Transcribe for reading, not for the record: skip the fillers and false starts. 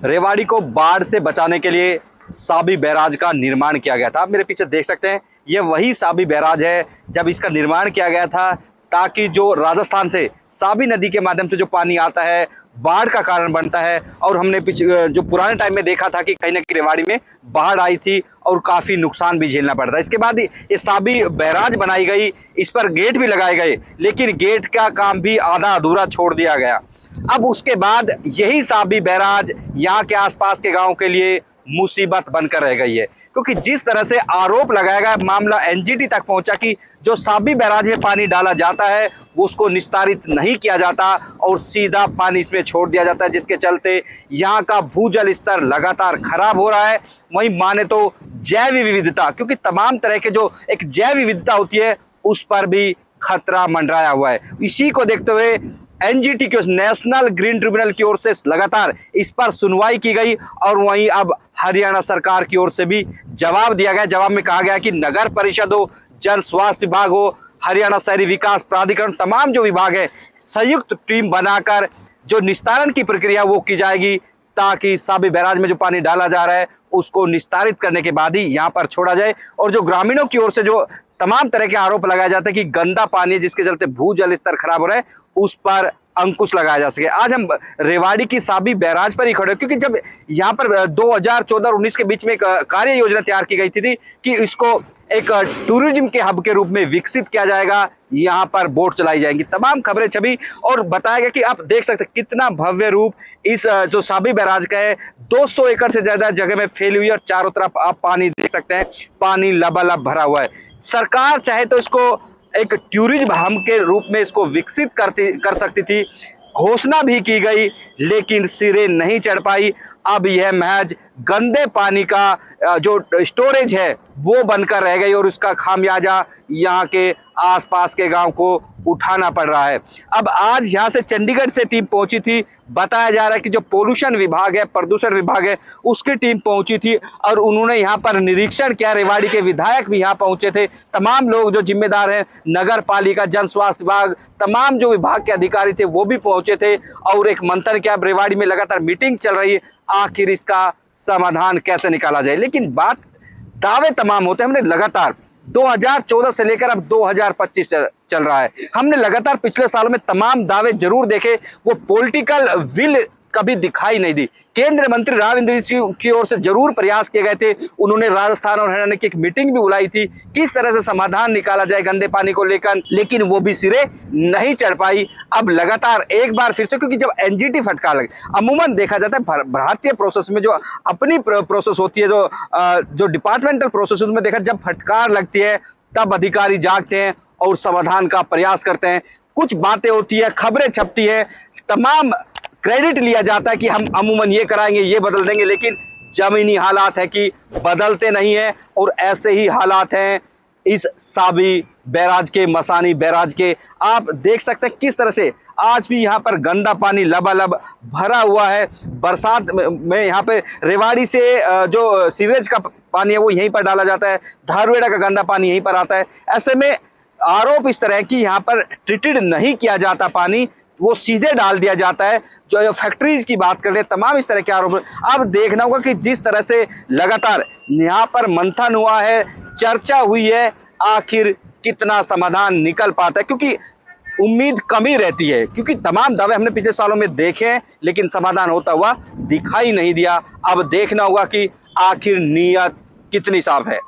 रेवाड़ी को बाढ़ से बचाने के लिए साबी बैराज का निर्माण किया गया था। आप मेरे पीछे देख सकते हैं, ये वही साबी बैराज है जब इसका निर्माण किया गया था, ताकि जो राजस्थान से साबी नदी के माध्यम से जो पानी आता है बाढ़ का कारण बनता है। और हमने जो पुराने टाइम में देखा था कि कहीं ना कहीं रेवाड़ी में बाढ़ आई थी और काफ़ी नुकसान भी झेलना पड़ता है। इसके बाद ये साबी बैराज बनाई गई, इस पर गेट भी लगाए गए, लेकिन गेट का काम भी आधा अधूरा छोड़ दिया गया। अब उसके बाद यही साबी बैराज यहाँ के आसपास के गाँव के लिए मुसीबत बनकर रह गई है, क्योंकि जिस तरह से आरोप लगाया गया, मामला एनजीटी तक पहुंचा कि जो साबी बैराज में पानी डाला जाता है उसको निस्तारित नहीं किया जाता और सीधा पानी इसमें छोड़ दिया जाता है, जिसके चलते यहाँ का भूजल स्तर लगातार खराब हो रहा है। वहीं माने तो जैव विविधता, क्योंकि तमाम तरह के जो एक जैव विविधता होती है उस पर भी खतरा मंडराया हुआ है। इसी को देखते हुए एनजीटी की नेशनल ग्रीन ट्रिब्यूनल की ओर से लगातार इस पर सुनवाई की गई और वहीं अब हरियाणा सरकार की ओर से भी जवाब दिया गया। जवाब में कहा गया कि नगर परिषद हो, जन स्वास्थ्य विभाग हो, हरियाणा शहरी विकास प्राधिकरण, तमाम जो विभाग है संयुक्त टीम बनाकर जो निस्तारण की प्रक्रिया वो की जाएगी, ताकि साबी बैराज में जो पानी डाला जा रहा है उसको निस्तारित करने के बाद ही यहाँ पर छोड़ा जाए। और जो ग्रामीणों की ओर से जो तमाम तरह के आरोप लगाए जाते हैं कि गंदा पानी है जिसके चलते भूजल स्तर खराब हो रहा है, उस पर अंकुश लगाया जा सके। आज हम रेवाड़ी की साबी बैराज पर ही खड़े हैं, क्योंकि जब यहाँ पर 2014 और 19 के बीच में एक कार्य योजना तैयार की गई थी कि इसको एक टूरिज्म के हब के रूप में विकसित किया जाएगा, यहाँ पर बोट चलाई जाएंगी, तमाम खबरें छवि और बताया गया कि आप देख सकते हैं कितना भव्य रूप इस जो साबी बैराज का है। 200 एकड़ से ज्यादा जगह में फैली हुई और चारों तरफ आप पानी देख सकते हैं, पानी लबालब भरा हुआ है। सरकार चाहे तो इसको एक टूरिज्म हब के रूप में इसको विकसित कर सकती थी, घोषणा भी की गई, लेकिन सिरे नहीं चढ़ पाई। अब यह महज गंदे पानी का जो स्टोरेज है वो बनकर रह गई और उसका खामियाजा यहाँ के आसपास के गांव को उठाना पड़ रहा है। अब आज यहाँ से चंडीगढ़ से टीम पहुंची थी, बताया जा रहा है कि जो पोल्यूशन विभाग है, प्रदूषण विभाग है, उसकी टीम पहुंची थी और उन्होंने यहाँ पर निरीक्षण किया। रेवाड़ी के विधायक भी यहाँ पहुंचे थे, तमाम लोग जो जिम्मेदार हैं, नगर पालिका, जन स्वास्थ्य विभाग, तमाम जो विभाग के अधिकारी थे वो भी पहुंचे थे और एक मंथन किया। रेवाड़ी में लगातार मीटिंग चल रही है, आखिर इसका समाधान कैसे निकाला जाए। लेकिन बात दावे तमाम होते हैं। हमने लगातार 2014 से लेकर अब 2025 चल रहा है, हमने लगातार पिछले सालों में तमाम दावे जरूर देखे, वो पॉलिटिकल विल कभी दिखाई नहीं दी। केंद्रीय मंत्री राव इंद्रजीत की ओर से जरूर प्रयास किए गए थे, उन्होंने राजस्थान और हरियाणा की एक मीटिंग भी बुलाई थी, किस तरह से समाधान निकाला जाए गंदे पानी को लेकर, लेकिन वो भी सिरे नहीं चढ़ पाई। अब लगातार एक बार फिर से, क्योंकि जब एनजीटी फटकार लगे, अमूमन देखा जाता है भारतीय प्रोसेस में जो अपनी प्रोसेस होती है, जो डिपार्टमेंटल प्रोसेस में देखा, जब फटकार लगती है तब अधिकारी जागते हैं और समाधान का प्रयास करते हैं। कुछ बातें होती है, खबरें छपती है, तमाम क्रेडिट लिया जाता है कि हम अमूमन ये कराएंगे, ये बदल देंगे, लेकिन जमीनी हालात है कि बदलते नहीं है। और ऐसे ही हालात हैं इस साबी बैराज के, मसानी बैराज के। आप देख सकते हैं किस तरह से आज भी यहाँ पर गंदा पानी लबालब भरा हुआ है। बरसात में यहाँ पे रेवाड़ी से जो सीवरेज का पानी है वो यहीं पर डाला जाता है, धारवेड़ा का गंदा पानी यहीं पर आता है। ऐसे में आरोप इस तरह की यहाँ पर ट्रीटेड नहीं किया जाता, पानी वो सीधे डाल दिया जाता है। जो फैक्ट्रीज की बात कर रहे हैं, तमाम इस तरह के आरोप। अब देखना होगा कि जिस तरह से लगातार यहाँ पर मंथन हुआ है, चर्चा हुई है, आखिर कितना समाधान निकल पाता है, क्योंकि उम्मीद कम ही रहती है, क्योंकि तमाम दावे हमने पिछले सालों में देखे हैं लेकिन समाधान होता हुआ दिखाई नहीं दिया। अब देखना होगा कि आखिर नीयत कितनी साफ है।